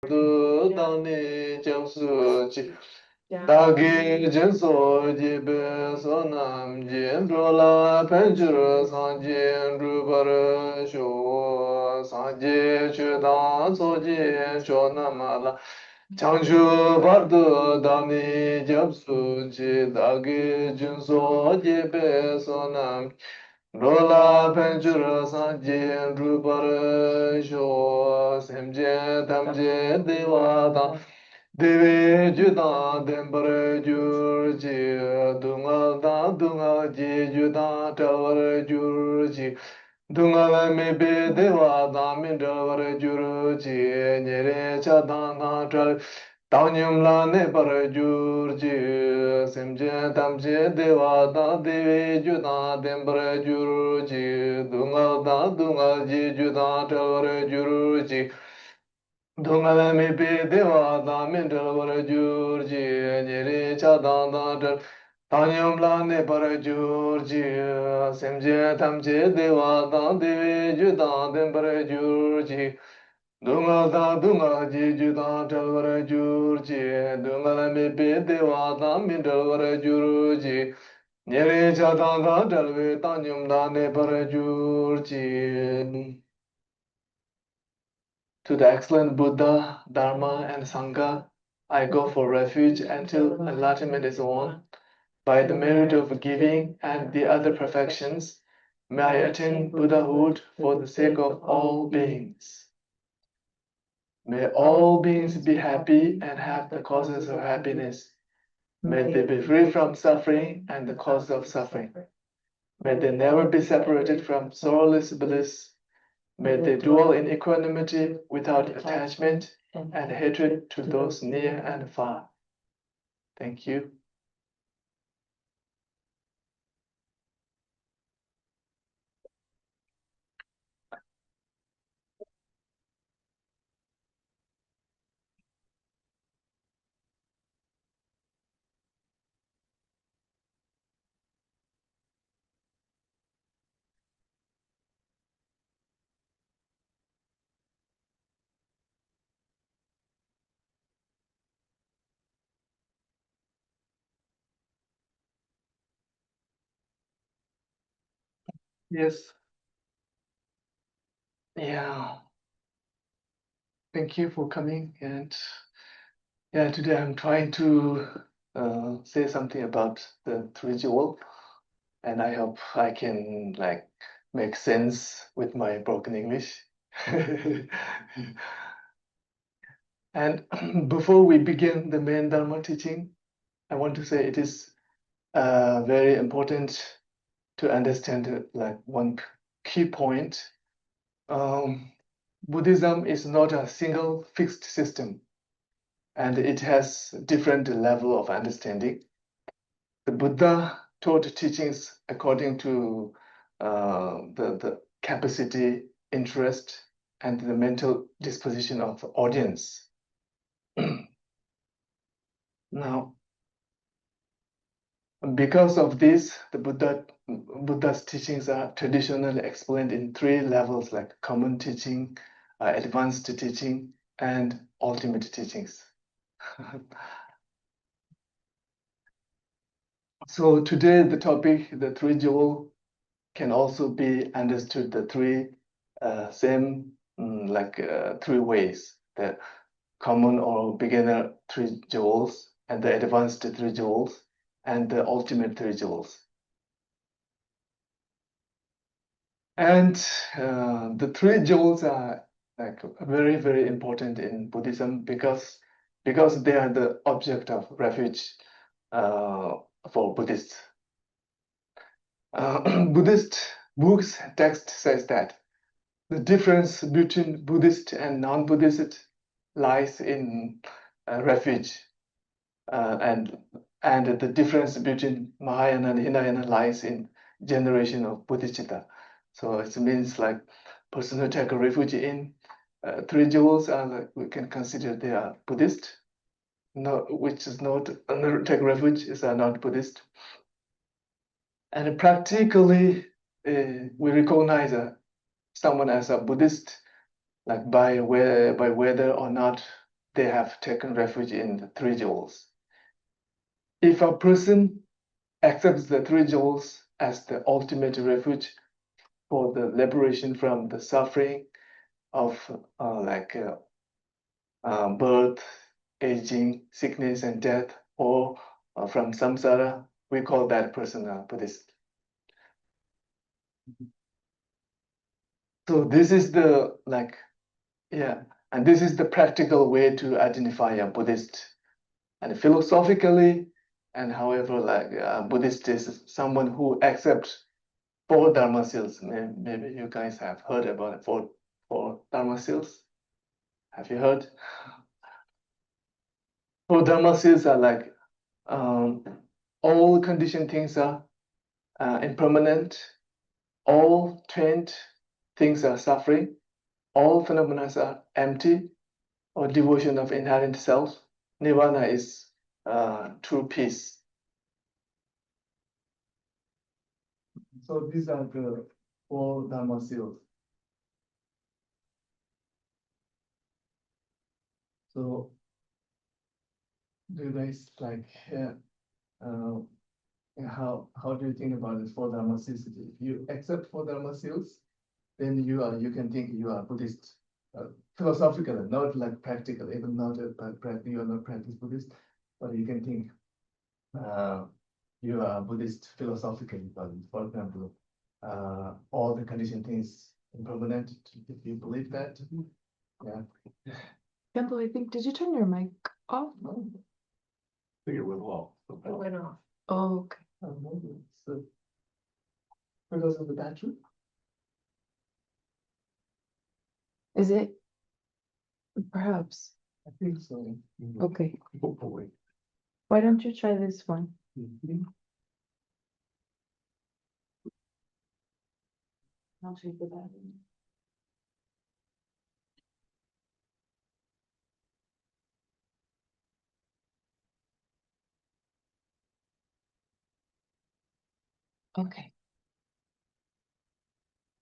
bardu dani jamsu chi dagi jinso jibe sonam jindro la penjuru sanjin rubar shu sanje chudan soji chonamala Changshu bardu dani jamsu chi dagi jinso jibe sonam Rola penchura sanje drupara sho semje tamje devata deve juda dembara jurji dunga da dunga ji juda tawara jurji dunga la mebe deva da mindavara jurji nyere chadana tra Tanyam la ne para jurji semje tamje deva da deve juda dembra jurji dunga da dunga ji juda tavara jurji dunga la me pe deva da mendra vara jurji nyere cha da da da Tanyam la ne para jurji semje tamje deva da deve juda dembra jurji Dunga da dunga ji ju da talvara jur ji dunga la me pe dewa da min talvara jur ji nyere cha da talve tanyum da ne para jur ji. To the excellent Buddha, Dharma, and Sangha, I go for refuge until enlightenment is won. By the merit of giving and the other perfections, may I attain Buddhahood for the sake of all beings. May all beings be happy and have the causes of happiness. May they be free from suffering and the cause of suffering. May they never be separated from sorrowless bliss. May they dwell in equanimity without attachment and hatred to those near and far. Thank you. Yes. Yeah. Thank you for coming. And yeah, today I'm trying to say something about the three jewel, and I hope I can like make sense with my broken English. And before we begin the main Dharma teaching, I want to say it is very important to understand like one key point. Buddhism is not a single fixed system, and it has different level of understanding. The Buddha taught teachings according to the capacity, interest, and the mental disposition of the audience. Now, because of this, the Buddha's teachings are traditionally explained in three levels, like common teaching, advanced teaching, and ultimate teachings. So today, the topic, the three jewel, can also be understood the three same three ways: the common or beginner three jewels, and the advanced three jewels, and the ultimate three jewels. And the three jewels are like very, very important in Buddhism because they are the object of refuge for Buddhists. Buddhist books text says that the difference between Buddhist and non-Buddhist lies in refuge, and the difference between Mahayana and Hinayana lies in generation of bodhicitta. So it means like person who take a refuge in three jewels are like, we can consider they are Buddhist. No, which is not take refuge is not Buddhist. And practically, we recognize someone as a Buddhist, like by whether or not they have taken refuge in the three jewels. If a person accepts the three jewels as the ultimate refuge for the liberation from the suffering of birth, aging, sickness, and death, or from samsara, we call that person a Buddhist. So this is the and this is the practical way to identify a Buddhist. And philosophically, and however, Buddhist is someone who accepts four dharma seals. Maybe you guys have heard about it, four dharma seals. Have you heard? Four dharma seals are like all conditioned things are impermanent, all trained things are suffering, all phenomena are empty, or devotion of inherent self. Nirvana is true peace. So these are the four dharma seals. So do you guys how do you think about this four dharma seals? If you accept four dharma seals, then you can think you are Buddhist, philosophically, not like practical, even not practical, you are not practice Buddhist, but you can think you are Buddhist philosophically. But for example, all the conditioned things impermanent. If you believe that, yeah. Temple, I think, did you turn your mic off? I think it went off. It went off. Oh, okay. So because of the battery. Is it? Perhaps. I think so. Okay. Hopefully. Why don't you try this one? I'll take the battery. Okay.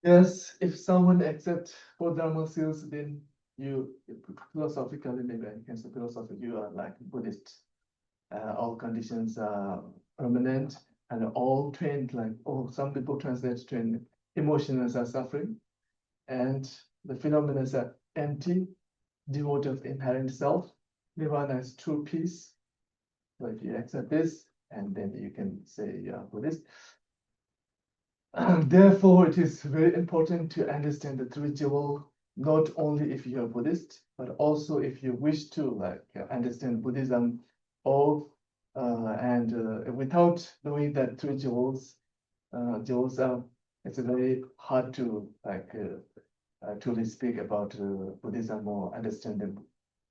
Yes, if someone accepts four dharma seals, then you philosophically, maybe I can say philosophically, you are like Buddhist. All conditions are permanent and all trained, some people translate trained, emotions are suffering, and the phenomena are empty, devoid of inherent self. Nirvana is true peace. So if you accept this, and then you can say you are Buddhist. Therefore, it is very important to understand the three jewel, not only if you are Buddhist, but also if you wish to understand Buddhism, or without knowing that three jewels are, it's very hard to truly speak about Buddhism or understand the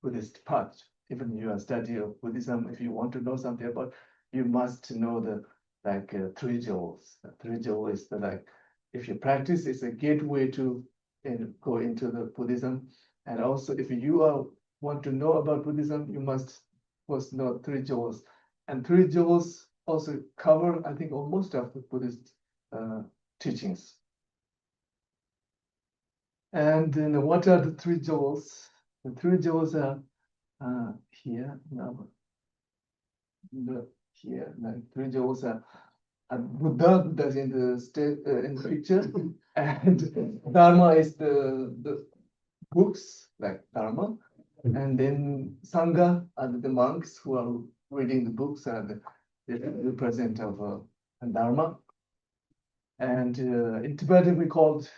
Buddhist path. Even you are study of Buddhism, if you want to know something about, you must know the three jewels. Three jewels is if you practice, it's a gateway to go into the Buddhism. And also, if you want to know about Buddhism, you must first know three jewels. And three jewels also cover, I think, almost of the Buddhist teachings. And then what are the three jewels? The three jewels are here now. Here, three jewels are Buddha is in the picture, and Dharma is the books like Dharma, and then Sangha are the monks who are reading the books and the represent of Dharma. And in Tibetan we called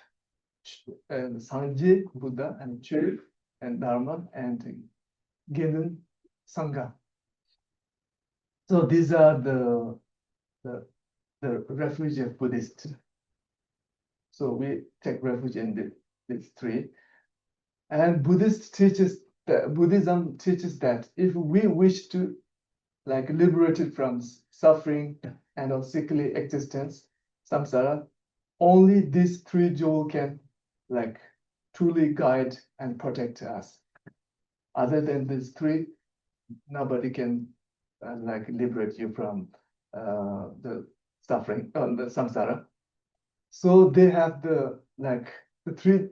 Sangye Buddha and Chö and Dharma and Genen Sangha. So these are the refuge of Buddhist. So we take refuge in these three. And Buddhism teaches that if we wish to liberate it from suffering and of sickly existence, samsara, only these three jewels can truly guide and protect us. Other than these three, nobody can liberate you from the suffering, the samsara. So they have the three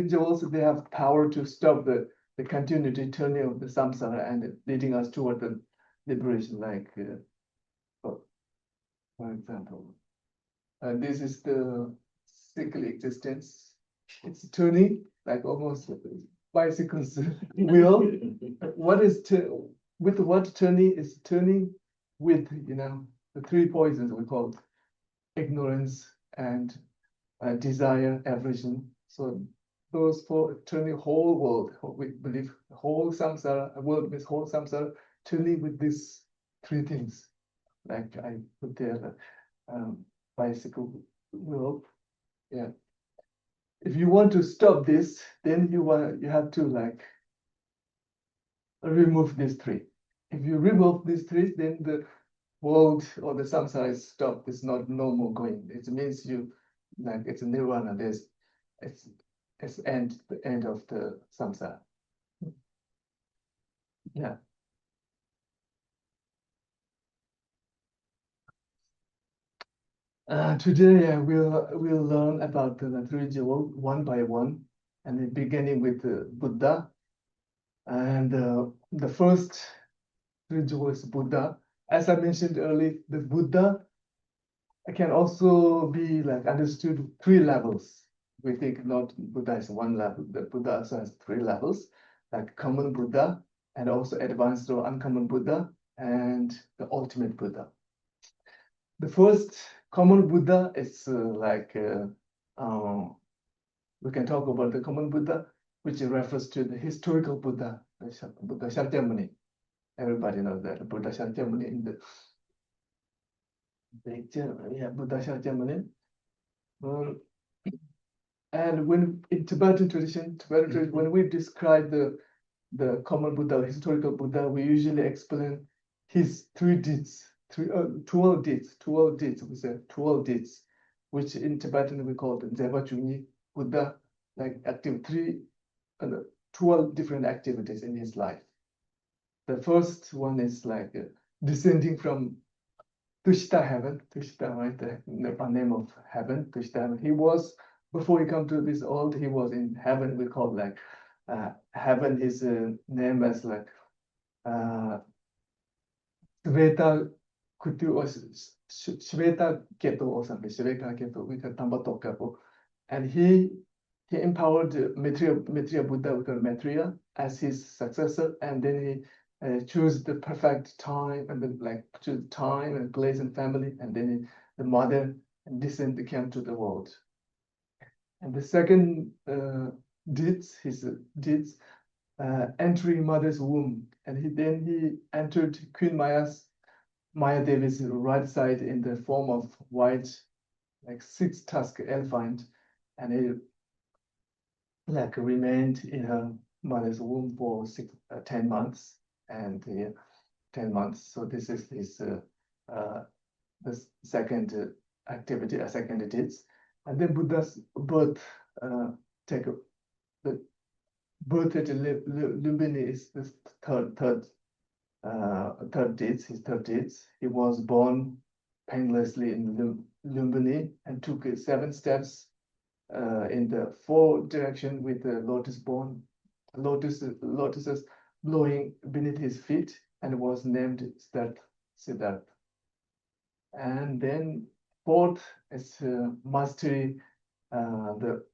jewels. They have power to stop the the continuity turning of the samsara and leading us toward the liberation, like, for example, this is the cyclic existence. It's turning like almost bicycle's wheel. What is with what turning is turning with, you know, the three poisons we call ignorance and desire, aversion. So those four turning whole world, we believe whole samsara, world means whole samsara, turning with these three things. Like I put there, bicycle wheel. Yeah. If you want to stop this, then you have to like remove these three. If you remove these three, then the world or the samsara is stopped. It's not no more going. It means you like it's a nirvana. It's the end of the samsara. Yeah. Today we'll learn about the three jewels one by one, and then beginning with Buddha. And the first three jewels is Buddha. As I mentioned earlier, the Buddha can also be like understood three levels. We think not Buddha is one level, the Buddha also has three levels, like common Buddha, and also advanced or uncommon Buddha, and the ultimate Buddha. The first common Buddha is we can talk about the common Buddha, which refers to the historical Buddha, Buddha Shakyamuni. Everybody knows that Buddha Shakyamuni in the picture, yeah, Buddha Shakyamuni. And when in Tibetan tradition, when we describe the common Buddha, historical Buddha, we usually explain his 12 deeds, we say 12 deeds, which in Tibetan we call the Devachuni Buddha, like 12 different activities in his life. The first one is like descending from Tushita heaven, Tushita, right? The name of heaven, Tushita heaven. He was, before he come to this world, he was in heaven. We call like heaven is name as like Sveta Kutu or Sveta Ketu or something, Sveta Ketu, we can Tambato Kapo. And he empowered Maitreya Buddha, we call Maitreya, as his successor, and then he choose the perfect time and then like choose time and place and family, and then the mother descend came to the world. And the second his deeds, entering mother's womb, and he entered Queen Maya Devi's right side in the form of white, like six-tusked elephant, and he like remained in her mother's womb for 10 months, and 10 months. So this is his the second activity, second deeds. And then Buddha's birth, the birth at Lumbini is the third deeds, his third deeds. He was born painlessly in Lumbini and took 7 steps in the 4 direction with the lotuses blowing beneath his feet, and was named Siddhartha. And then fourth is mastery the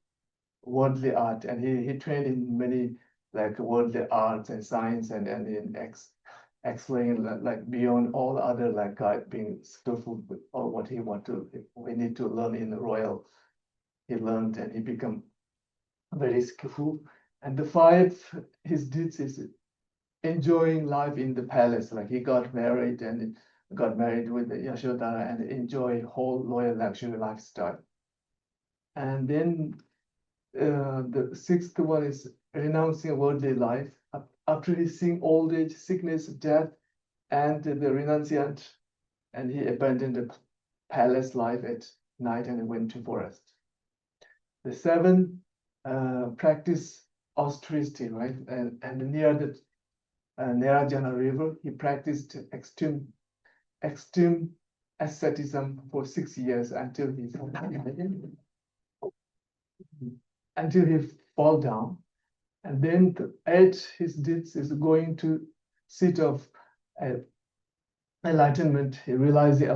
worldly art, and he trained in many like worldly arts and science, and in excelling like beyond all other like guide, being skillful with all what we need to learn in the royal. He learned and he became very skillful. And the 5 his deeds is enjoying life in the palace. Like he got married with Yashoda and enjoy whole loyal luxury lifestyle. And then the 6th one is renouncing worldly life after he seeing old age, sickness, death, and the renunciant, and he abandoned the palace life at night and went to forest. The 7 practice austerity, right? And near the Narayana River, he practiced extreme asceticism for 6 years until he fall down. And then at his deeds is going to seat of enlightenment. He realized the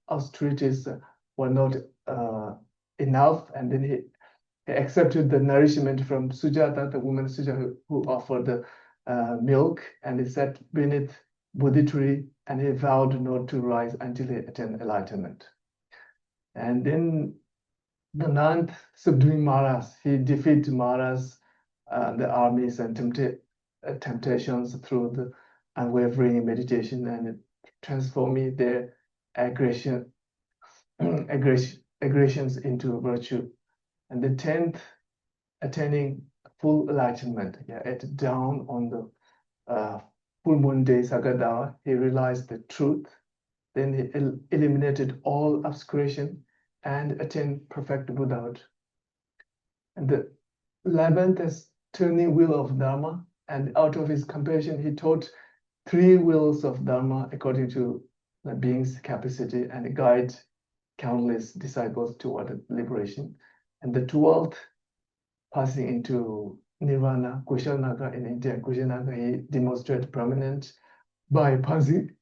austerities were not enough, and then he accepted the nourishment from Sujata, the woman Sujata who offered the milk, and he sat beneath Bodhi tree, and he vowed not to rise until he attained enlightenment. And then the ninth, subduing Maras, he defeated Maras, the armies and temptations through the unwavering meditation and transforming their aggressions into virtue. And the 10th, attaining full enlightenment. Yeah, at dawn on the full moon day Sagadawa, he realized the truth. Then he eliminated all obscuration and attained perfect Buddhahood. And the 11th is turning wheel of Dharma, and out of his compassion, he taught 3 wheels of Dharma according to the being's capacity and guide countless disciples toward liberation. And the 12th, passing into Nirvana, Kushalnaga in India, Kushalnaga, he demonstrated permanent by passing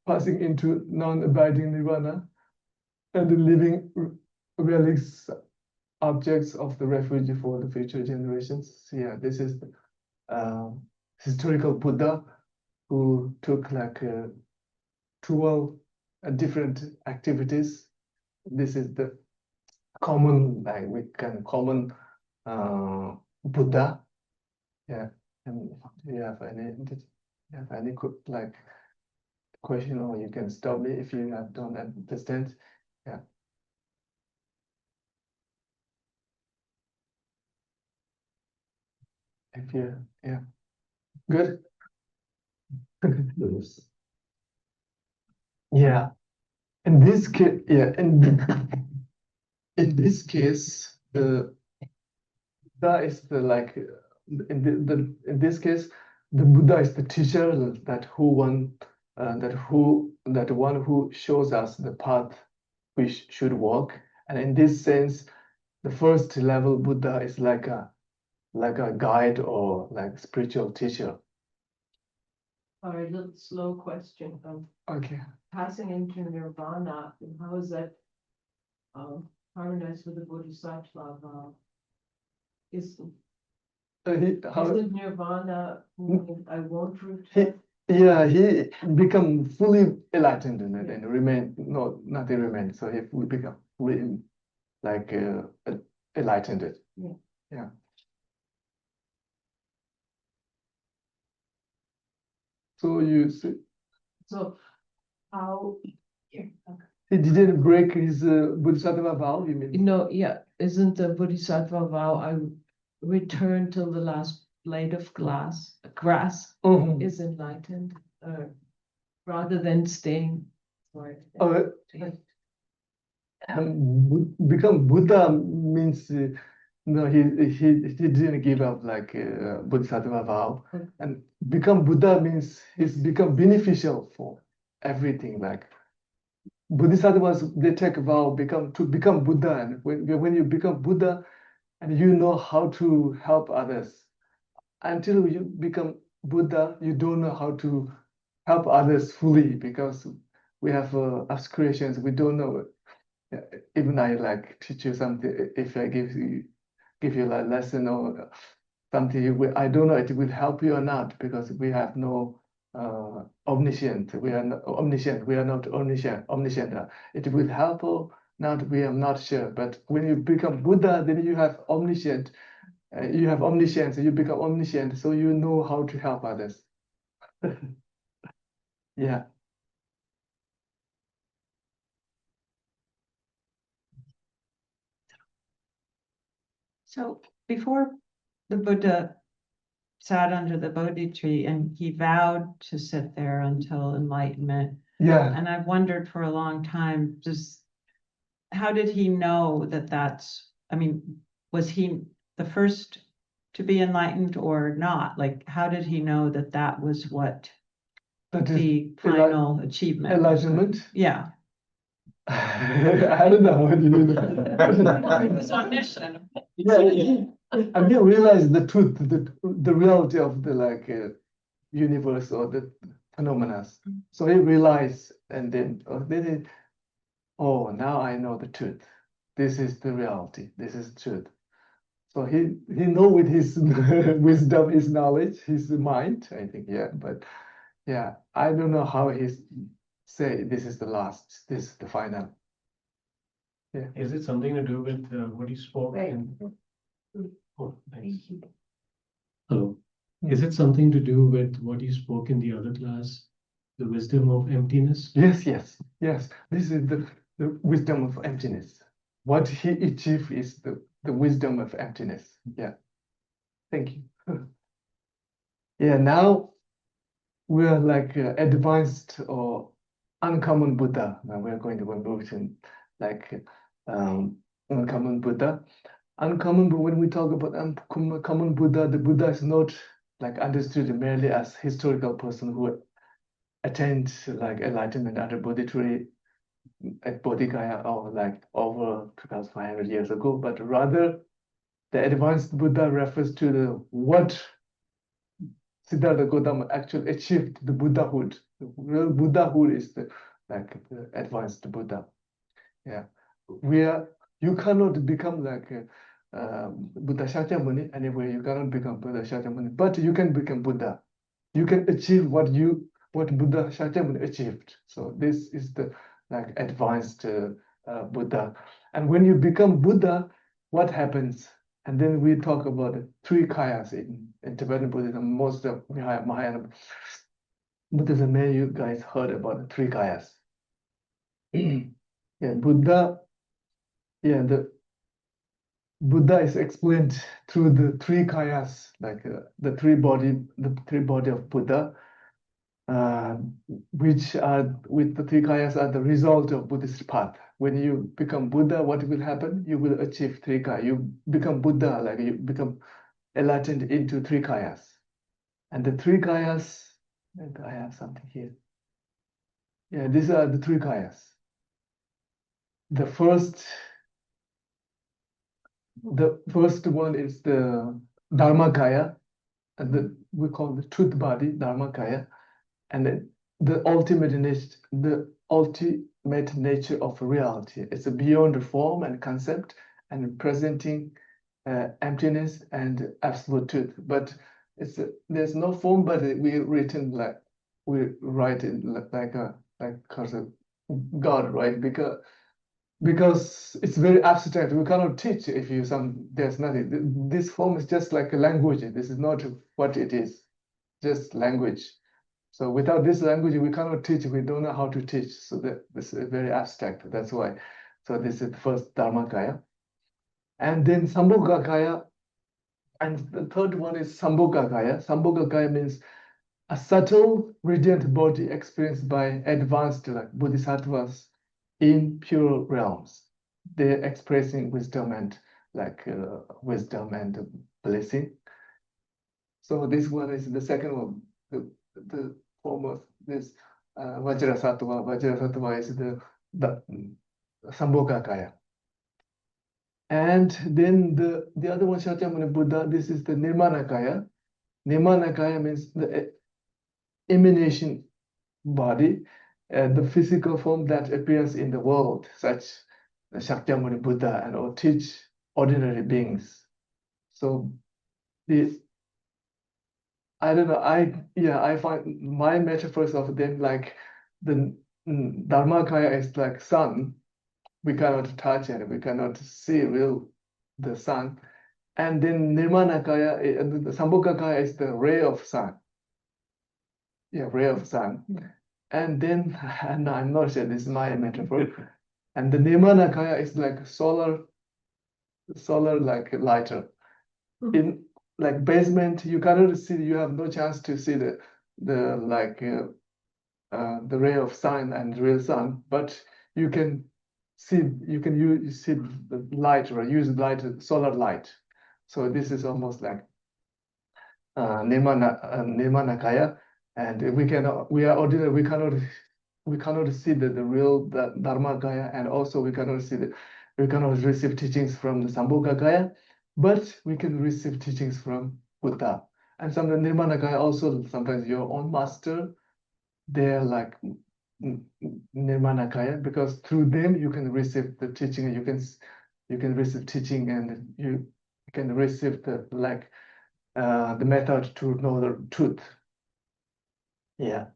into non-abiding Nirvana and the living relics, objects of the refuge for the future generations. So yeah, this is the historical Buddha who took like 12 different activities. This is the common, like we can common Buddha. Yeah, and do you have any like question, or you can stop me if you don't understand? Yeah. If you, yeah, good. Yeah, in this case, yeah, in this case, Buddha is the like in this case, the Buddha is the teacher that one who shows us the path we should walk. And in this sense, the first level Buddha is like a guide or like spiritual teacher. All right, little slow question. Okay. Passing into nirvana, how is that harmonized with the bodhisattva vow? Isn't nirvana meaning I won't return? Yeah, he become fully enlightened and remain nothing remains. So he will become fully like enlightened. Yeah. Yeah. So you see, so how here, okay. He didn't break his bodhisattva vow, you mean? No, yeah, isn't the bodhisattva vow I return till the last blade of grass is enlightened, rather than staying for become Buddha means no, he didn't give up like bodhisattva vow, and become Buddha means he's become beneficial for everything. Like bodhisattvas, they take a vow to become Buddha, and when you become Buddha, and you know how to help others. Until you become Buddha, you don't know how to help others fully because we have aspirations. We don't know. Even I like teach you something. If I give you a lesson or something, I don't know it will help you or not because we have no omniscient. We are not omniscient. We are not omniscient. It will help or not. We are not sure. But when you become Buddha, then you have omniscient. You have omniscience. You become omniscient, so you know how to help others. Yeah. So before the Buddha sat under the Bodhi tree and he vowed to sit there until enlightenment. Yeah. And I've wondered for a long time, how did he know was he the first to be enlightened or not? Like, how did he know that was what the final achievement? Enlightenment? Yeah. I don't know. What do you mean? He was omniscient. Yeah, and then realize the truth, the reality of the universe or the phenomena. So he realized, and then now I know the truth. This is the reality. This is truth. So he know with his wisdom, his knowledge, his mind, I think, yeah. But yeah, I don't know how he say this is the last, this is the final. Yeah. Is it something to do with what he spoke? Right. Oh, thanks. Hello. Is it something to do with what you spoke in the other class? The wisdom of emptiness? Yes, yes, yes. This is the wisdom of emptiness. What he achieved is the wisdom of emptiness. Yeah. Thank you. Yeah, now we are like advanced or uncommon Buddha. Now we are going to move to like uncommon Buddha. Uncommon, but when we talk about uncommon Buddha, the Buddha is not like understood merely as historical person who attained like enlightenment at a Bodhi tree at Bodhigaya or like over 2,500 years ago, but rather the advanced Buddha refers to the what Siddhartha Gautama actually achieved the Buddhahood. The real Buddhahood is the advanced Buddha. Yeah, you cannot become like Buddha Shakyamuni anyway. You cannot become Buddha Shakyamuni, but you can become Buddha. You can achieve what Buddha Shakyamuni achieved. So this is the like advanced Buddha. And when you become Buddha, what happens? And then we talk about the three kayas in Tibetan Buddhism. Most of Mahayana Buddhism, many you guys heard about the three kayas. Yeah, Buddha. Yeah, the Buddha is explained through the three kayas, like the three body of Buddha, which are with the three kayas are the result of Buddhist path. When you become Buddha, what will happen? You will achieve three kayas. You become Buddha, like you become enlightened into three kayas. And the three kayas, and I have something here. Yeah, these are the three kayas. The first one is the Dharmakaya, and we call the truth body, Dharmakaya, and then the ultimate nature of reality. It's beyond the form and concept and presenting emptiness and absolute truth. But there's no form, but we write it like God, right? Because it's very abstract. We cannot teach if there's nothing. This form is just like a language. This is not what it is, just language. So without this language, we cannot teach. We don't know how to teach. So this is very abstract. That's why. So this is the first Dharmakaya. And then Sambhogakaya. And the third one is Sambhogakaya. Sambhogakaya means a subtle, radiant body experienced by advanced bodhisattvas in pure realms. They're expressing wisdom and blessing. So this one is the second one, the form of this Vajrasattva. Vajrasattva is the Sambhogakaya. And then the other one, Shakyamuni Buddha, this is the Nirmanakaya. Nirmanakaya means the emanation body, the physical form that appears in the world, such the Shakyamuni Buddha and or teach ordinary beings. So I don't know, I find my metaphors of them like the Dharmakaya is like sun. We cannot touch it, we cannot see the sun. And then Nirmanakaya, the Sambhogakaya is the ray of sun. Yeah, ray of sun. And then, no, I'm not sure, this is my metaphor. And the Nirmanakaya is like solar like lighter. In like basement, you cannot see, you have no chance to see the ray of sun and real sun, but you can see the light or use light, solar light. So this is almost like Nirmanakaya, and we are ordinary, we cannot see the real Dharmakaya, and also we cannot receive teachings from the Sambhogakaya, but we can receive teachings from Buddha. And sometimes Nirmanakaya also, sometimes your own master, they're like Nirmanakaya, because through them you can receive the teaching, you can receive teaching, and you can receive the the method to know the truth. Yeah,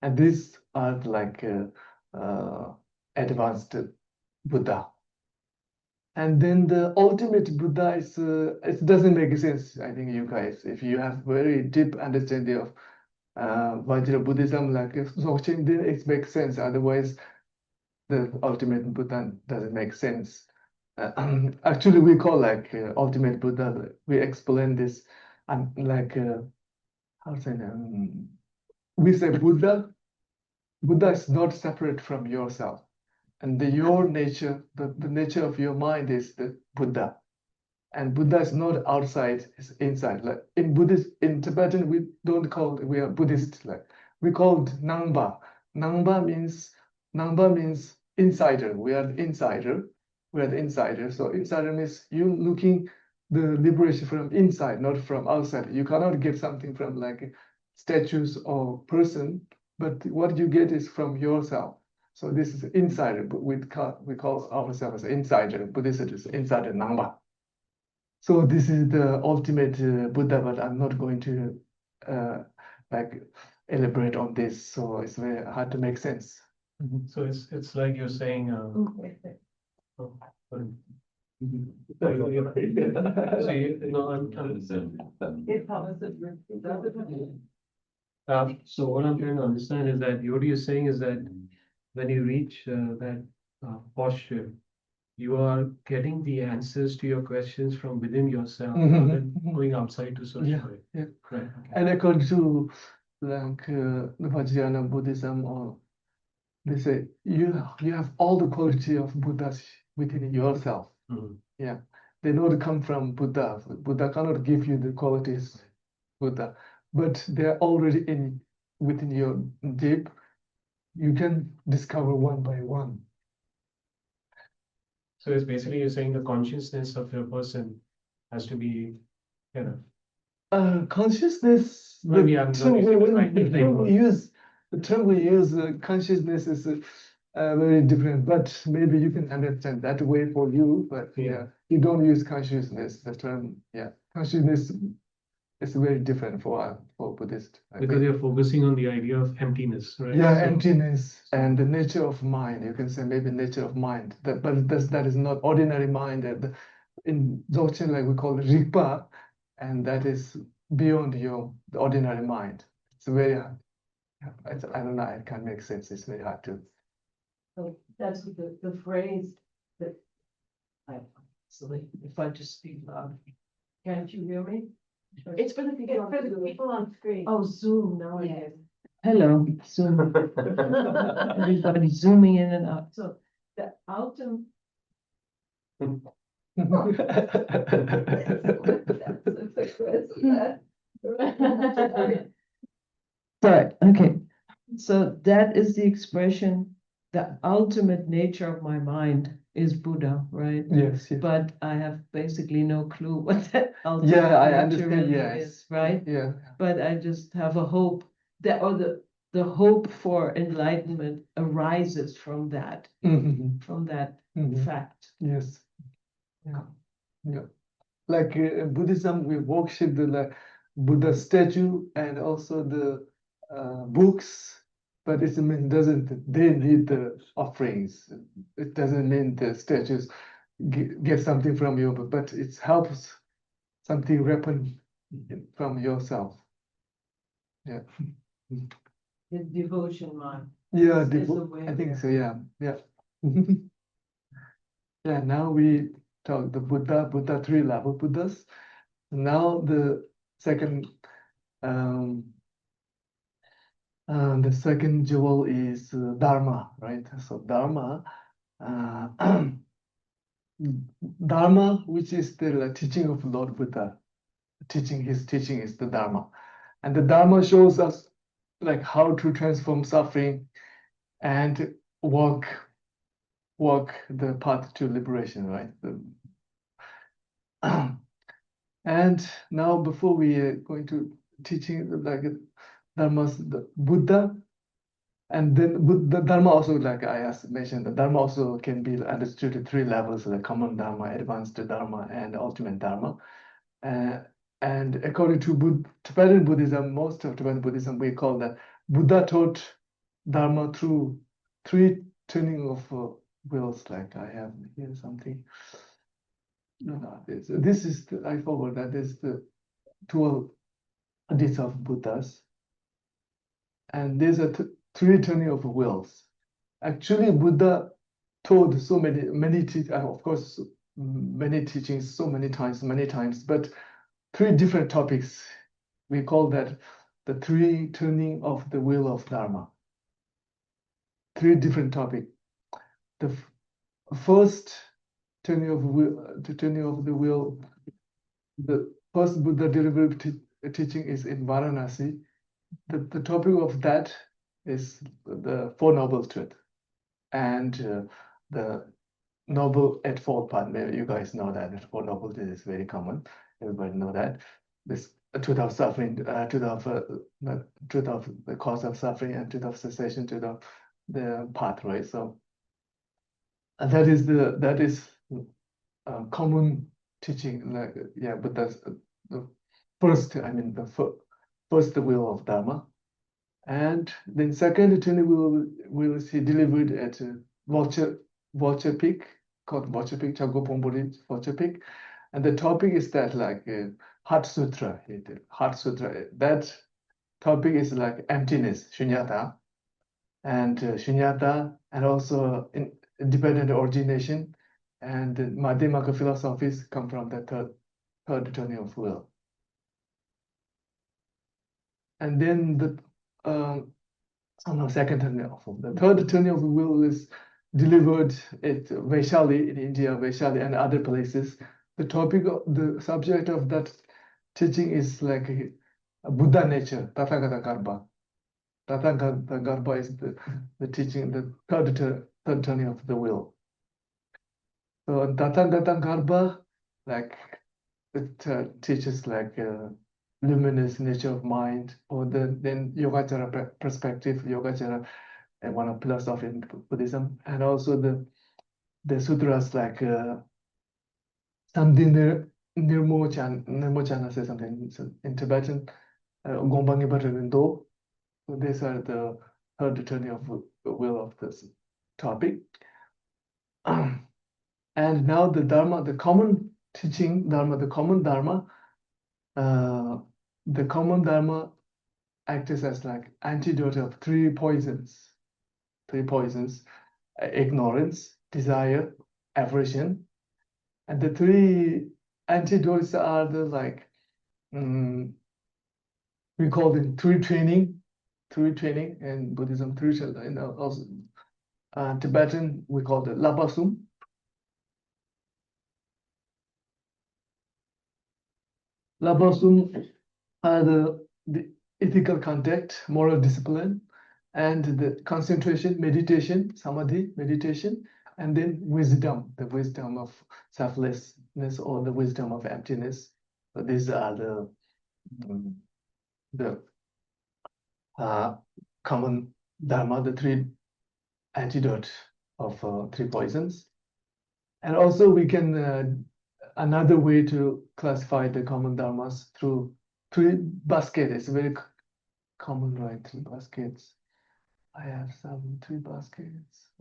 and these are like advanced Buddha. And then the ultimate Buddha is it doesn't make sense. I think you guys, if you have very deep understanding of Vajra Buddhism, like Dzogchen, then it makes sense. Otherwise, the ultimate Buddha doesn't make sense. Actually, we call like ultimate Buddha. We explain this, and like how to say, we say Buddha. Buddha is not separate from yourself, and your nature, the nature of your mind is the Buddha. And Buddha is not outside, it's inside. Like in Buddhist, in Tibetan, we don't call we are Buddhist. Like we called Nangba. Nangba means insider. We are the insider. We are the insider. So insider means you looking the liberation from inside, not from outside. You cannot get something from like statues or person, but what you get is from yourself. So this is insider. But we call ourselves insider. Buddhist is insider Nangba. So this is the ultimate Buddha, but I'm not going to like elaborate on this. So it's very hard to make sense. So it's like you're saying, oh, sorry. So so what I'm trying to understand is that what you're saying is that when you reach that posture, you are getting the answers to your questions from within yourself rather than going outside to search for it. Yeah. Right. Okay. And according to like the Vajrayana Buddhism, or they say you have all the quality of Buddhas within yourself. Yeah, they don't come from Buddha. Buddha cannot give you the qualities Buddha, but they're already within your deep. You can discover one by one. So it's basically you're saying the consciousness of your person has to be, you know. Consciousness. Maybe I'm not using the right word. The term we use, consciousness is very different. But maybe you can understand that way for you. But yeah, you don't use consciousness. The term, consciousness is very different for Buddhist. Because you're focusing on the idea of emptiness, right? Yeah, emptiness and the nature of mind. You can say maybe nature of mind. But that is not ordinary mind. In Dzogchen, like we call it Rigpa, and that is beyond the ordinary mind. It's very hard. I don't know. It can't make sense. It's very hard to. So that's the phrase that if I just speak loud, can't you hear me? It's for the people on screen. Oh, Zoom now. Yes. Hello, Zoom. Everybody zooming in and out. So the ultimate. But okay, so that is the expression. The ultimate nature of my mind is Buddha, right? Yes. But I have basically no clue what that ultimate I nature understand. really Yes. is, right? Yeah. But I just have a hope that, or the hope for enlightenment arises from that, fact. Yes. Yeah. Like Buddhism, we worship the Buddha statue and also the books, but it doesn't they need the offerings. It doesn't mean the statues get something from you, but it helps something happen from yourself. Yeah. The devotion mind. Yeah, I think so. Yeah. Yeah. Now we talk the Buddha 3-level Buddhas. Now the second jewel is Dharma, right? So Dharma, Dharma, which is the teaching of Lord Buddha. His teaching is the Dharma, and the Dharma shows us like how to transform suffering and walk the path to liberation, right? And now, before we are going to teaching like Dharma's the Buddha, and then the Dharma also, like I mentioned, the Dharma also can be understood at three levels: the common Dharma, advanced Dharma, and ultimate Dharma. And according to Tibetan Buddhism, most of Tibetan Buddhism, we call that Buddha taught Dharma through three turning of wheels. Like I have here something. No, this is I forward that is the 12 deeds of Buddhas, and there's a three turning of wheels. Actually, Buddha taught so many of course, many teachings so many times, but three different topics. We call that the three turning of the wheel of Dharma. Three different topics. The first turning of the wheel, the first Buddha delivered teaching is in Varanasi. The topic of that is the Four Noble Truths and the Noble Eightfold Path. Maybe you guys know that the Four Noble Truths is very common. Everybody know that. This truth of suffering, truth of the cause of suffering, and truth of cessation, truth of the pathway. So that is common teaching. Like but that's the first. I mean the first wheel of Dharma, and then second will see delivered at Vulture Peak, called Vulture Peak, Chagopombori Vulture Peak, and the topic is that like Heart Sutra. Heart Sutra. That topic is like emptiness, shunyata, and also independent origination, and Madhyamaka philosophies come from the third turning of will. And then the second turning of will. The third turning of will is delivered at Vaishali in India, Vaishali and other places. The subject of that teaching is like Buddha nature, Tathagata Garbha. Tathagata Garbha is the teaching, the third turning of the will. So Tathagata Garbha, like it teaches like luminous nature of mind, or then Yogacara perspective, Yogacara, one of pillars of in Buddhism, and also the sutras like something Nirmochana says something in Tibetan, Gombangi Bhattacharya. So these are the third turning of will of this topic. And now the Dharma, the common teaching Dharma, the common Dharma acts as like antidote of three poisons, ignorance, desire, aversion. And the three antidotes are the like, we call them three training in Buddhism, also Tibetan, we call it labasum. Labasum are the ethical contact, moral discipline, and the concentration, meditation, samadhi, meditation, and then wisdom, the wisdom of selflessness or the wisdom of emptiness. So these are the common dharma, the three antidote of three poisons. And also we can another way to classify the common dharmas through three baskets. It's very common, right? Three baskets. I have some three baskets.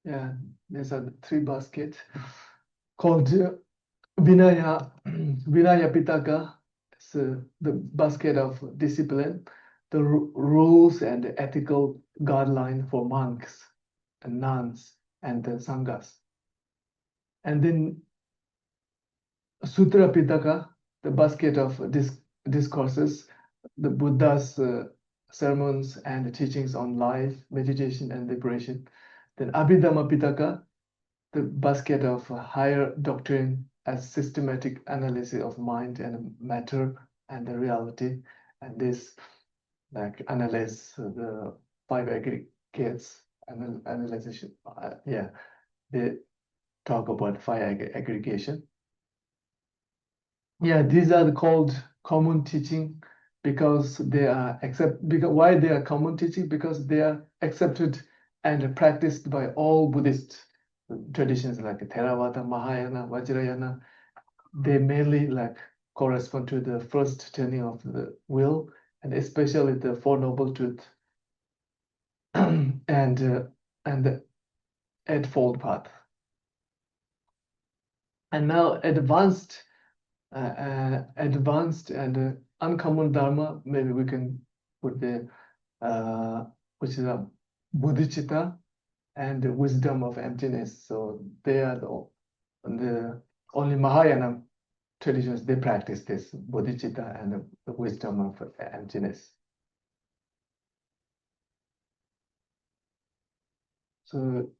Yeah, these are the three baskets called Vinaya Pitaka. It's the basket of discipline, the rules and ethical guideline for monks and nuns and the sanghas. And then Sutra Pitaka, the basket of discourses, the Buddha's sermons and teachings on life, meditation, and liberation. Then Abhidhamma Pitaka, the basket of higher doctrine as systematic analysis of mind and matter and the reality. And this like analyze the five aggregates analysis. Yeah, they talk about fire aggregation. Yeah, these are called common teaching because they are why they are common teaching? Because they are accepted and practiced by all Buddhist traditions like Theravada, Mahayana, Vajrayana. They mainly like correspond to the first turning of the wheel, and especially the Four Noble Truths and the Eightfold Path. And now advanced and uncommon dharma, maybe we can put the which is a bodhicitta and the wisdom of emptiness. So they are the only Mahayana traditions, they practice this bodhicitta and the wisdom of emptiness. So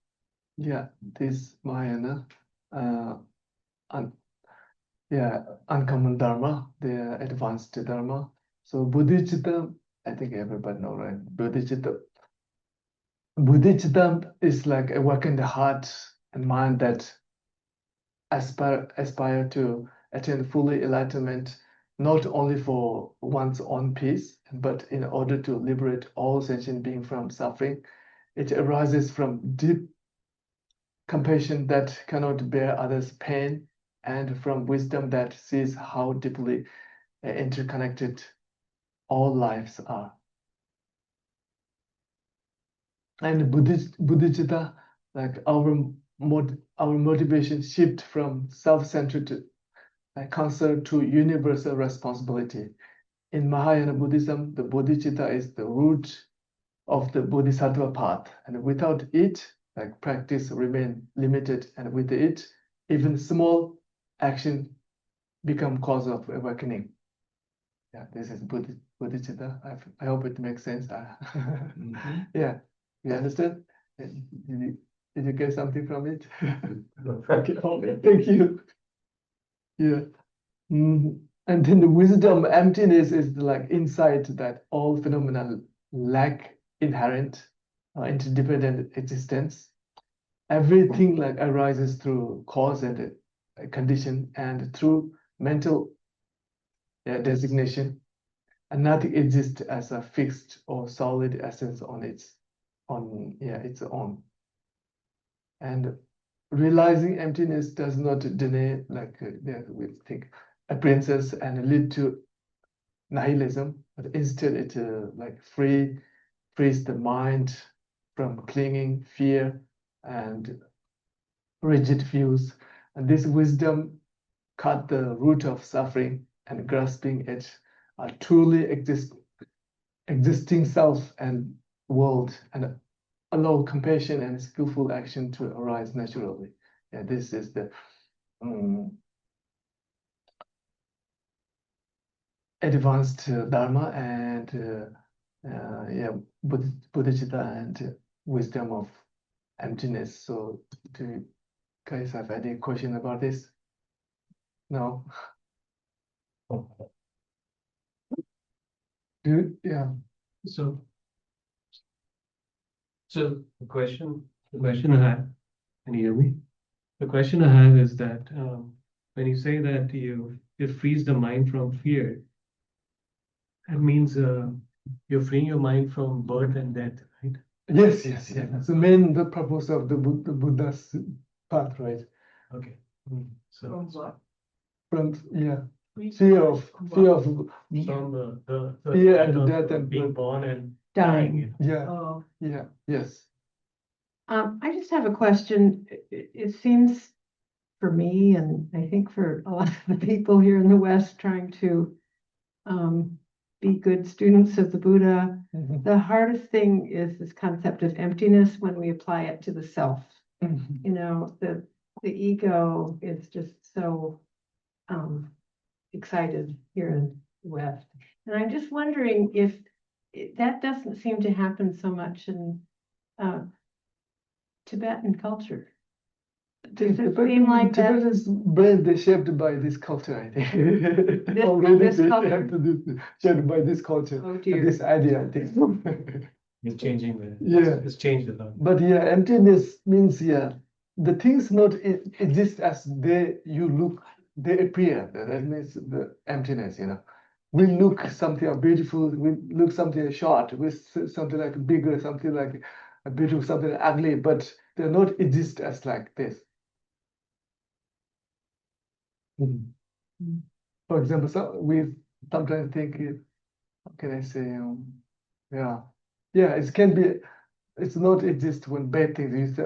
yeah, this Mahayana uncommon dharma, the advanced dharma. So bodhicitta, I think everybody know, right? Bodhicitta is like awaken the heart and mind that aspire to attain fully enlightenment, not only for one's own peace, but in order to liberate all sentient beings from suffering. It arises from deep compassion that cannot bear others' pain, and from wisdom that sees how deeply interconnected all lives are. And Bodhicitta, like our motivation shift from self-centered concern to universal responsibility. In Mahayana Buddhism, the bodhicitta is the root of the bodhisattva path, and without it, like practice remain limited, and with it, even small action become cause of awakening. Yeah, this is bodhicitta. I hope it makes sense. Yeah, you understand? Did you get something from it? Okay, thank you. Yeah. And then the wisdom, emptiness is like insight that all phenomena lack inherent interdependent existence. Everything like arises through cause and condition and through mental designation, and nothing exists as a fixed or solid essence on its own. And realizing emptiness does not deny, like we think, a princess and lead to nihilism, but instead it like frees the mind from clinging, fear, and rigid views. And this wisdom cut the root of suffering, and grasping it a truly existing self and world, and allow compassion and skillful action to arise naturally. Yeah, this is the advanced Dharma and bodhicitta and wisdom of emptiness. So do you guys have any question about this? No? Yeah. So the question I have, can you hear me? The question I have is that when you say that it frees the mind from fear, that means you're freeing your mind from birth and death, right? Yes. That's the purpose of the Buddha's path, right? Okay. So From what? From fear of from the fear kind and of death and being birth. born and Dying. Yeah. Oh. Yeah. Yes. I just have a question. It seems for me, and I think for a lot of the people here in the West trying to be good students of the Buddha, the hardest thing is this concept of emptiness when we apply it to the self. You know, the ego is just so excited here in the West. And I'm just wondering if that doesn't seem to happen so much in Tibetan culture. Does it seem like that? Tibetan's brain is shaped by this culture, I think. This culture? Shaped by this culture. Oh dear. This idea, I think. It's changing the, Yeah. it's changed a lot. But yeah, emptiness means the things not exist as they appear. That means the emptiness. We look something beautiful, we look something short, we something like bigger, something like a beautiful, something ugly, but they not exist as like this. For example, we sometimes think, how can I say, yeah, it can be. It's not exist when bad things.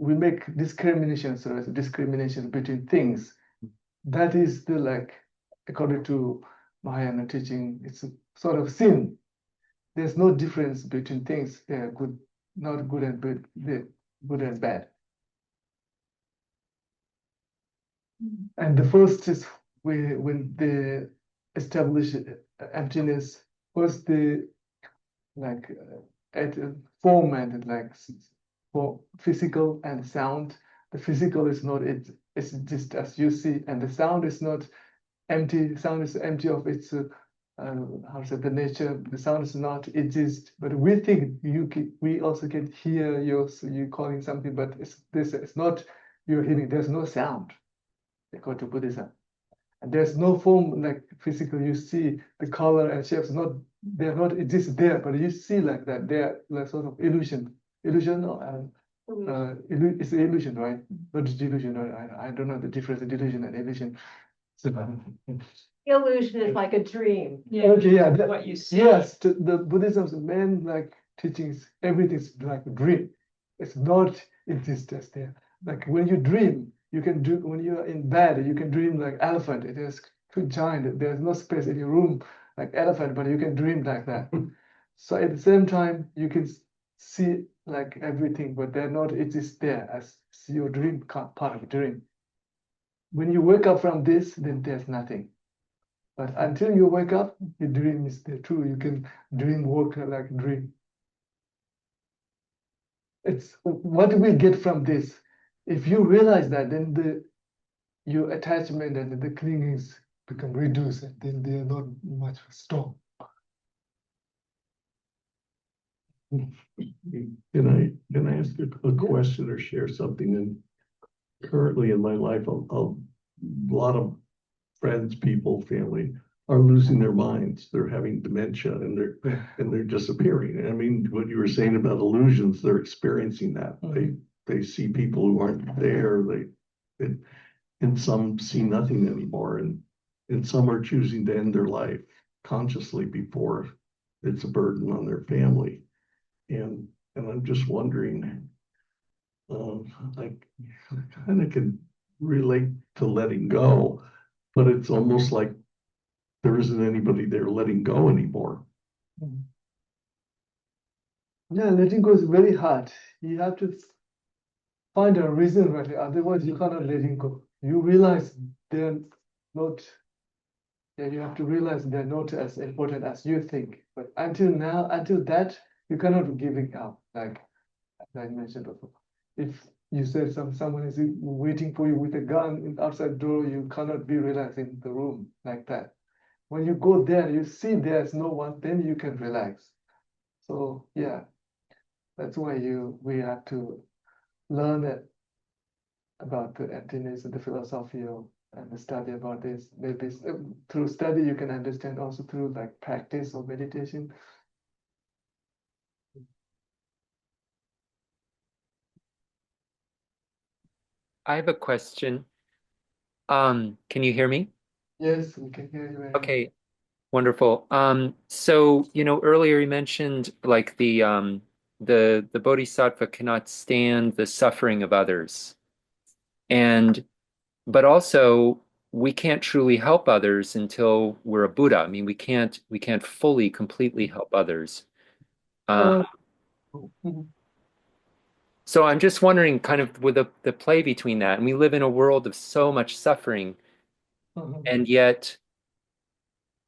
We make discriminations, so it's discrimination between things. That is the according to Mahayana teaching, it's a sort of sin. There's no difference between things. Good, not good and bad. Good and bad. And the first is when they establish emptiness. First, they at form and for physical and sound. The physical is not it. It's just as you see, and the sound is not empty. Sound is empty of its how to say the nature. The sound is not exist. But we think we also can hear you calling something, but it's not your hearing. There's no sound according to Buddhism. And there's no form like physical. You see the color and shapes. They're not exist there, but you see like that. They're like sort of illusion. Illusion. It's illusion, right? Not delusion. Right? I don't know the difference in delusion and illusion. Illusion is like a dream. Okay, yeah. What you see. Yes, the Buddhism's main teachings, everything's like a dream. It's not existence there. Like when you dream, you can do when you're in bed, you can dream like elephant. It is too giant. There's no space in your room like elephant, but you can dream like that. So at the same time, you can see like everything, but they're not exist there as your dream part of dream. When you wake up from this, then there's nothing. But until you wake up, the dream is there too. You can dream work like dream. It's what do we get from this? If you realize that, then your attachment and the clingings become reduced, and then they are not much strong. Can I ask a question or share something? And currently in my life, a lot of friends, people, family are losing their minds. They're having dementia and they're disappearing. I mean, what you were saying about illusions, they're experiencing that. They see people who aren't there. And some see nothing anymore, and some are choosing to end their life consciously before it's a burden on their family. And I'm just wondering, I kind of can relate to letting go, but it's almost like there isn't anybody there letting go anymore. Yeah, letting go is very hard. You have to find a reason, right? Otherwise, you cannot letting go. You realize they're not. Yeah, you have to realize they're not as important as you think. But until that, you cannot give it up. Like I mentioned before, if you said someone is waiting for you with a gun outside door, you cannot be relaxed in the room like that. When you go there, you see there's no one, then you can relax. So yeah, that's why we have to learn about the emptiness and the philosophy and the study about this. Maybe through study you can understand, also through like practice or meditation. I have a question. Can you hear me? Yes, we can hear you. Okay, wonderful. So earlier you mentioned like the Bodhisattva cannot stand the suffering of others, but also we can't truly help others until we're a Buddha. I mean, we can't fully, completely help others. So I'm just wondering, kind of with the play between that, and we live in a world of so much suffering, and yet,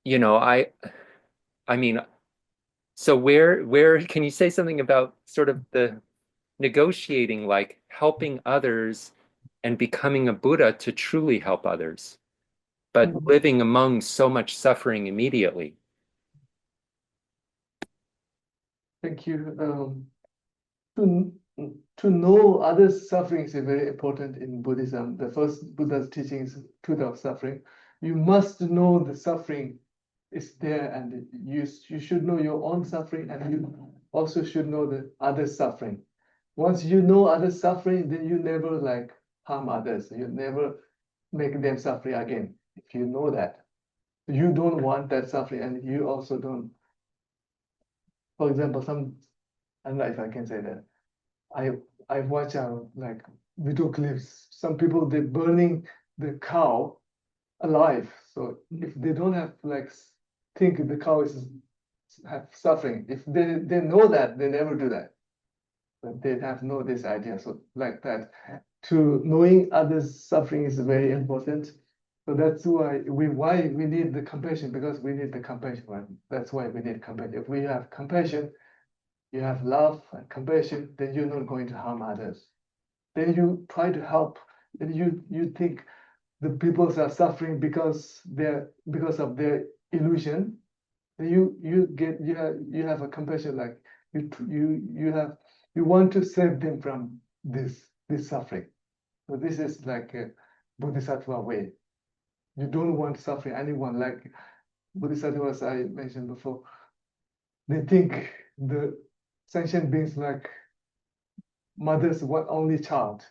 I mean, so where can you say something about sort of the negotiating, like helping others and becoming a Buddha to truly help others, but living among so much suffering immediately? Thank you. To know others' suffering is very important in Buddhism. The first Buddha's teaching is truth of suffering. You must know the suffering is there, and you should know your own suffering, and you also should know the others' suffering. Once you know others' suffering, then you never like harm others. You never make them suffer again. If you know that, you don't want that suffering, and you also don't. For example, I don't know if I can say that. I watch like video clips. Some people they burning the cow alive. So if they don't have like think the cow is have suffering, if they know that, they never do that. But they have no this idea. So like that, to knowing others' suffering is very important. So that's why we need the compassion, because we need the compassion, right? That's why we need compassion. If we have compassion, you have love and compassion, then you're not going to harm others. Then you try to help. Then you think the peoples are suffering because of their illusion. Then you have a compassion, like you want to save them from this suffering. So this is like a bodhisattva way. You don't want suffering anyone, like bodhisattvas I mentioned before. They think the sentient beings like mothers want only child.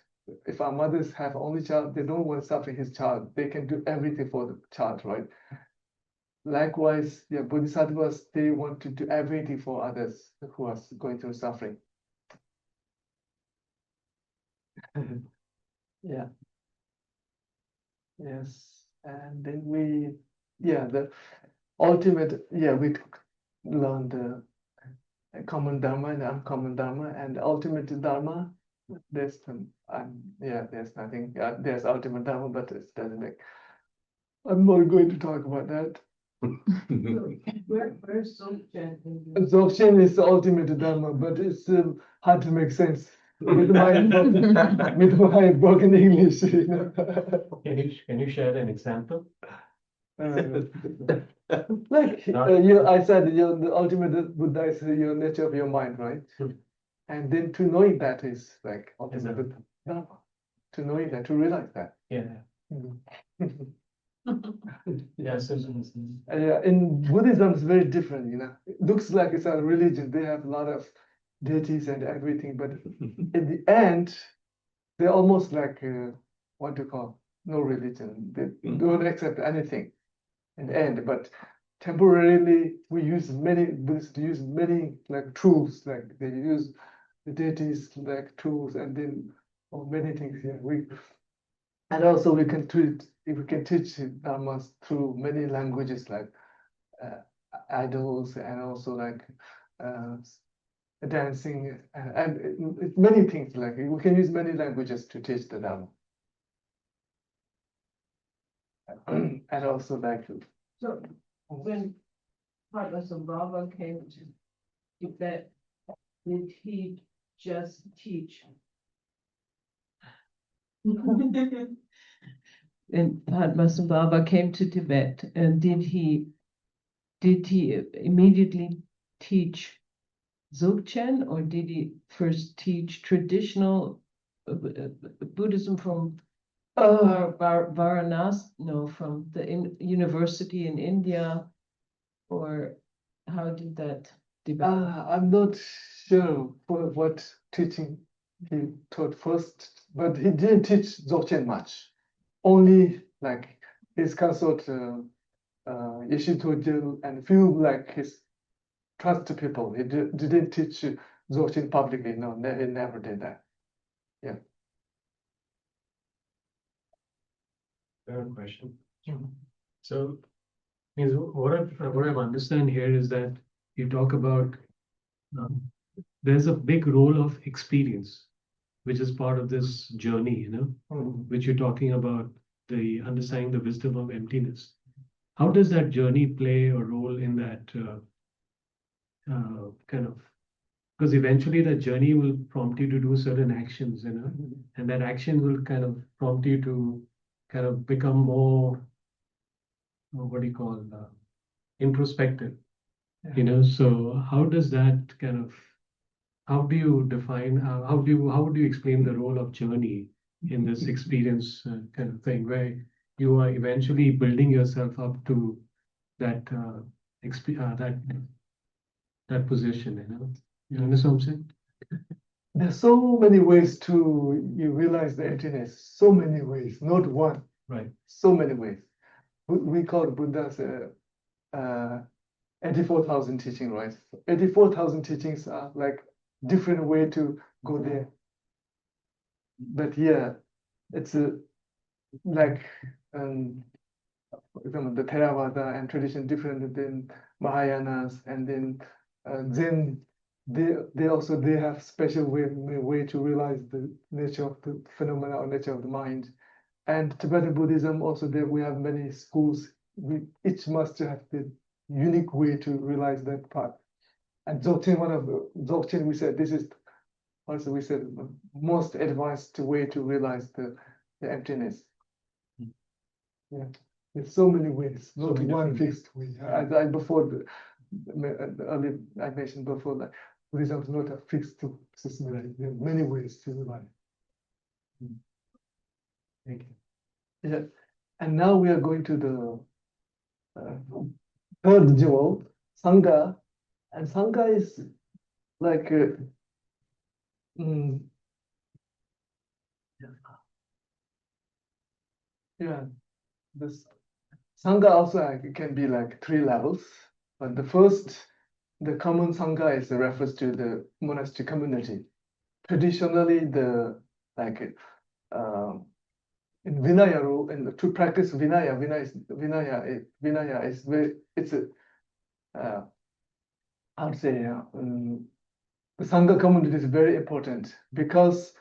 If our mothers have only child, they don't want to suffer his child. They can do everything for the child, right? Likewise, yeah, bodhisattvas, they want to do everything for others who are going through suffering. Yeah. Yes. And then the ultimate, we learned the common dharma and uncommon dharma, and ultimate dharma. There's there's nothing. There's ultimate dharma, but it doesn't make. I'm not going to talk about that. Where's Dzogchen? Dzogchen is the ultimate dharma, but it's still hard to make sense with my broken English. You know? Can you share an example? I said, the ultimate Buddha is your nature of your mind, right? And then to knowing that is like ultimate Dharma. To knowing that, to realize that. Yeah. Yes. In Buddhism, it's very different. It looks like it's a religion. They have a lot of deities and everything, but in the end, they're almost like what do you call no religion. They don't accept anything in the end, but temporarily Buddhists use many like tools, like they use the deities like tools, and then many things here. And also we can teach dharmas through many languages, like idols, and also like dancing, and many things, like we can use many languages to teach the dharma. And also like So when Baba came to Tibet, did he just teach? And Baba came to Tibet, and did he immediately teach Dzogchen, or did he first teach traditional Buddhism from Varanasi? No, from the university in India, or how did that develop? I'm not sure what teaching he taught first, but he didn't teach Dzogchen much. Only like his consort Yeshitoju and few like his trust people. He didn't teach Dzogchen publicly. No, he never did that. Yeah. Third question. So, means what I understand here is that you talk about there's a big role of experience, which is part of this journey, which you're talking about, the understanding the wisdom of emptiness. How does that journey play a role in that kind of, because eventually that journey will prompt you to do certain actions, and that action will kind of prompt you to kind of become more, what do you call, introspective. You know, so how does that kind of, how do you define, how would you explain the role of journey in this experience kind of thing, where you are eventually building yourself up to that that position, you know? You understand what I'm saying? There's so many ways to you realize the emptiness. So many ways, not one. Right. So many ways. We call Buddha's 84,000 teaching, right? 84,000 teachings are like different way to go there. But yeah, it's like for example, the Theravada and tradition different than Mahayanas, and then Zen. They also have special way to realize the nature of the phenomena or nature of the mind. And Tibetan Buddhism also there we have many schools. We each must have the unique way to realize that part. And Dzogchen, we said this is also we said most advanced way to realize the emptiness. Yeah, there's so many ways, So not many one different fixed way. I before earlier I mentioned before that Buddhism is not a fixed system. There are many ways to realize. Thank you. Yeah, and now we are going to the third jewel, Sangha, and Sangha is like yeah, this Sangha also can be like 3 levels, but the first, the common Sangha is a reference to the monastery community. Traditionally, the like in Vinaya rule, and to practice Vinaya is very, it's a I would say the Sangha community is very important because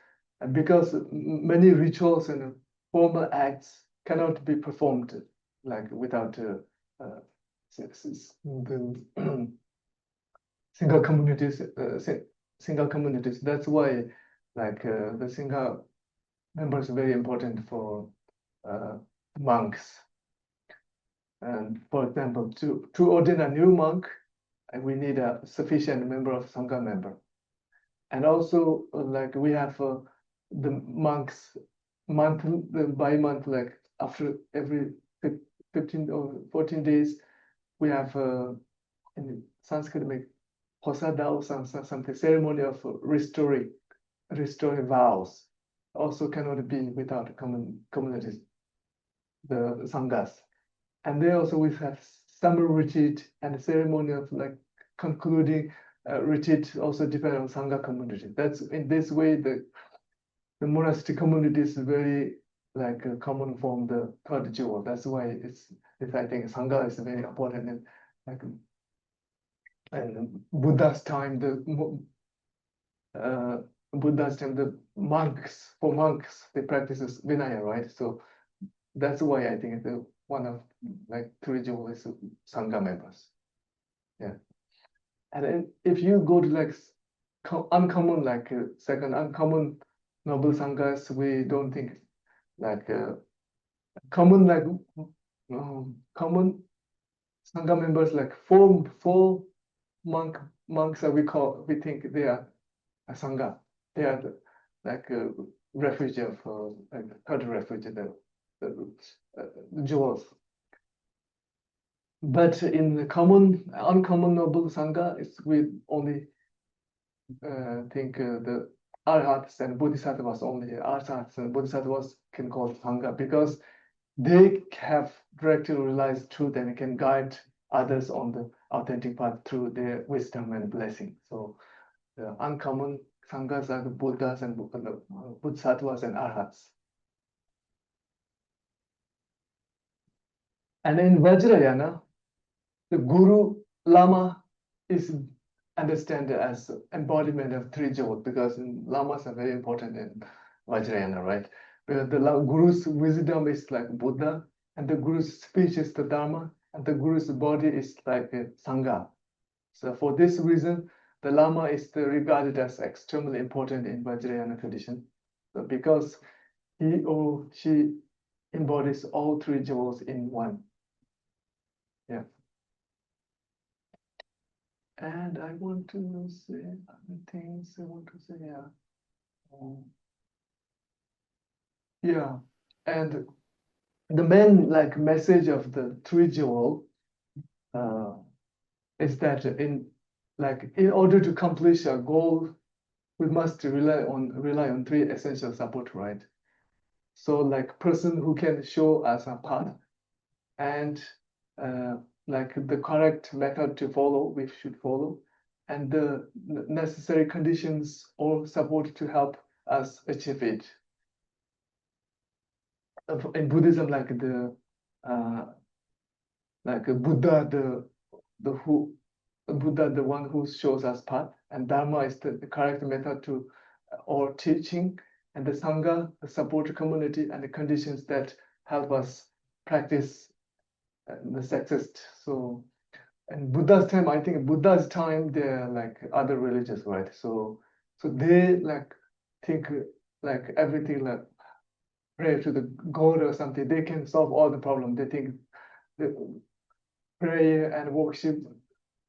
many rituals and formal acts cannot be performed like without the single communities. Single communities. That's why like the Sangha members are very important for monks. And for example, to ordain a new monk, we need a sufficient member of Sangha member. And also, like we have the monks by month, like after every 15 or 14 days, we have in Sanskrit like posada or something ceremony of restoring vows. Also cannot be without communities, the sanghas. And they also we have summer retreat and ceremony of like concluding retreat also depend on Sangha community. That's in this way the monastery community is very like common from the third jewel. That's why it's I think Sangha is very important in like and Buddha's time the monks they practice Vinaya, right? So that's why I think the one of like 3 jewels is Sangha members. Yeah. And then if you go to like uncommon, like second uncommon noble sanghas, we don't think like common like common sangha members like four monks that we think they are a sangha. They are like a refuge of like third refuge, the jewels. But in the uncommon noble sangha, it's we only think the arhats and bodhisattvas only. Arhats and bodhisattvas can call sangha because they have directly realized truth and can guide others on the authentic path through their wisdom and blessing. So the uncommon sanghas are the Buddhas and bodhisattvas and arhats. And in Vajrayana, the Guru Lama is understood as embodiment of 3 jewels because lamas are very important in Vajrayana, right? Because the Guru's wisdom is like Buddha, and the Guru's speech is the Dharma, and the Guru's body is like a Sangha. So for this reason, the Lama is regarded as extremely important in Vajrayana tradition. So because he or she embodies all 3 jewels in one. Yeah. And I want to say other things I want to say, yeah. Yeah, and the main like message of the three jewel is that in order to accomplish a goal, we must rely on three essential support, right? So like person who can show us a path and like the correct method to follow, we should follow, and the necessary conditions or support to help us achieve it. In Buddhism, like Buddha, Buddha, the one who shows us path, and Dharma is the correct method to or teaching, and the Sangha, the support community, and the conditions that help us practice the success. So, in Buddha's time, I think Buddha's time, they're like other religions, right? So they like think like everything like pray to the God or something. They can solve all the problems. They think the prayer and worship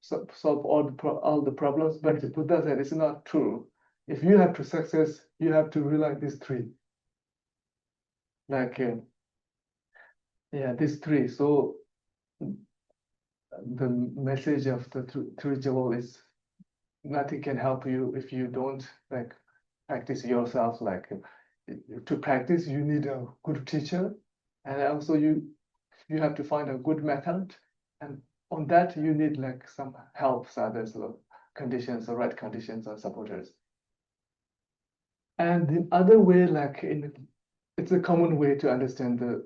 solve all the problems, but Buddha said it's not true. If you have to success, you have to realize these three. Like, yeah, these three. So the message of the three jewel is nothing can help you if you don't like practice yourself. Like to practice, you need a good teacher, and also you have to find a good method, and on that you need like some helps, others, conditions, or right conditions or supporters. And the other way, like it's a common way to understand the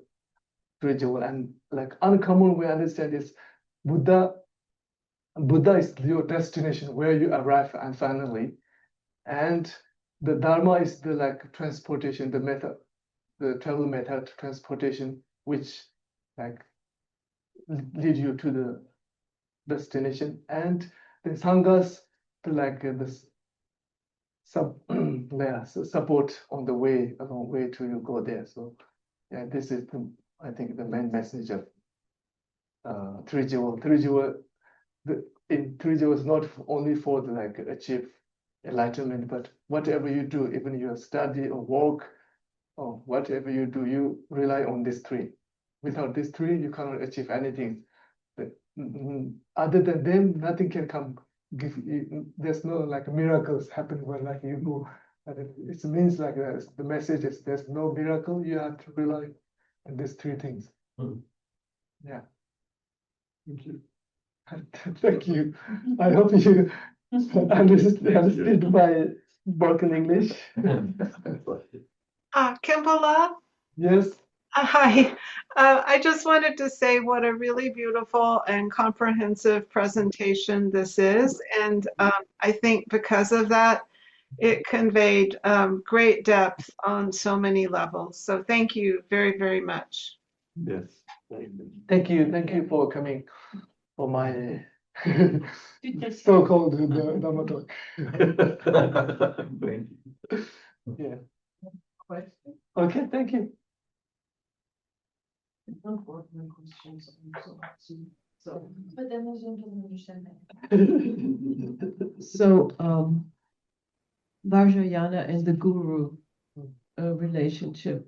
three jewel, and like uncommon way to understand is Buddha is your destination where you arrive and finally, and the Dharma is the like transportation, the method, the travel method, transportation, which like lead you to the destination, and the sanghas to like this support on the way along way to you go there. So yeah, this is I think the main message of three jewel. In three jewel is not only for the like achieve enlightenment, but whatever you do, even your study or work or whatever you do, you rely on these three. Without these three, you cannot achieve anything. Other than them, nothing can come. There's no like miracles happen when like you go. It means like the message is there's no miracle. You have to rely on these three things. Yeah. Thank you. Thank you. I hope you understood my broken English. Kimbala? Yes. Hi. I just wanted to say what a really beautiful and comprehensive presentation this is. And I think because of that, it conveyed great depth on so many levels. So thank you very, very much. Yes. Thank you. Thank you for coming for my so-called Dharma talk. Thank you. Yeah. Okay, thank you. So, Vajrayana and the guru relationship.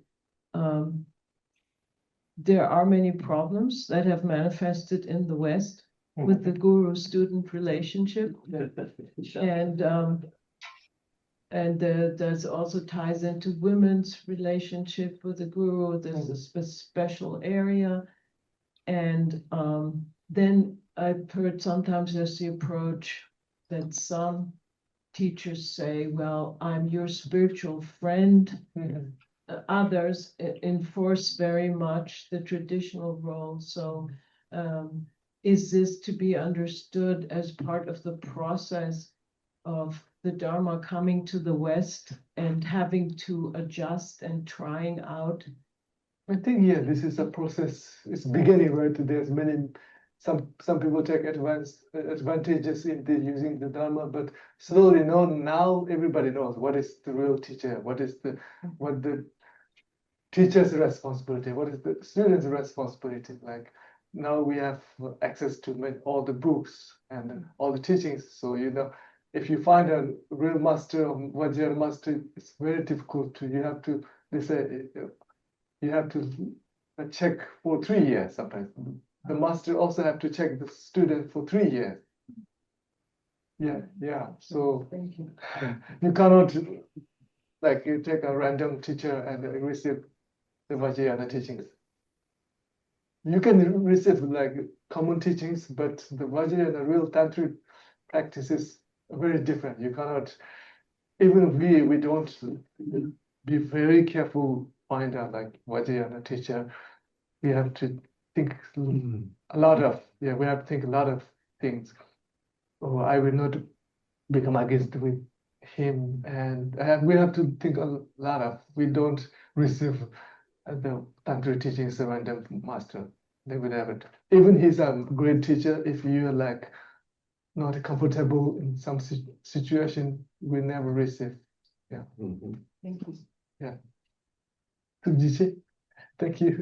There are many problems that have manifested in the West with the guru-student relationship, and there's also ties into women's relationship with the guru. There's a special area, and then I've heard sometimes there's the approach that some teachers say, well, I'm your spiritual friend. Others enforce very much the traditional role. So is this to be understood as part of the process of the Dharma coming to the West and having to adjust and trying out? I think, yeah, this is a process. It's beginning, right? There's some people take advantages in using the Dharma, but slowly now everybody knows what is the real teacher, what the teacher's responsibility, what is the student's responsibility. Like now we have access to all the books and all the teachings. So, if you find a real master or Vajrayana master, it's very difficult to, they say, you have to check for 3 years sometimes. The master also have to check the student for 3 years. Yeah. So Thank you. you cannot, like, you take a random teacher and receive the Vajrayana teachings. You can receive like common teachings, but the Vajrayana real tantric practice is very different. You cannot, even we don't be very careful find out like Vajrayana teacher. We have to think a lot of, we have to think a lot of things. Oh, I will not become against with him, and we have to think a lot of, we don't receive the tantric teachings of random master. They would have it. Even he's a great teacher, if you're like not comfortable in some situation, we never receive. Yeah. Thank you. Yeah. Thank you. Thank you.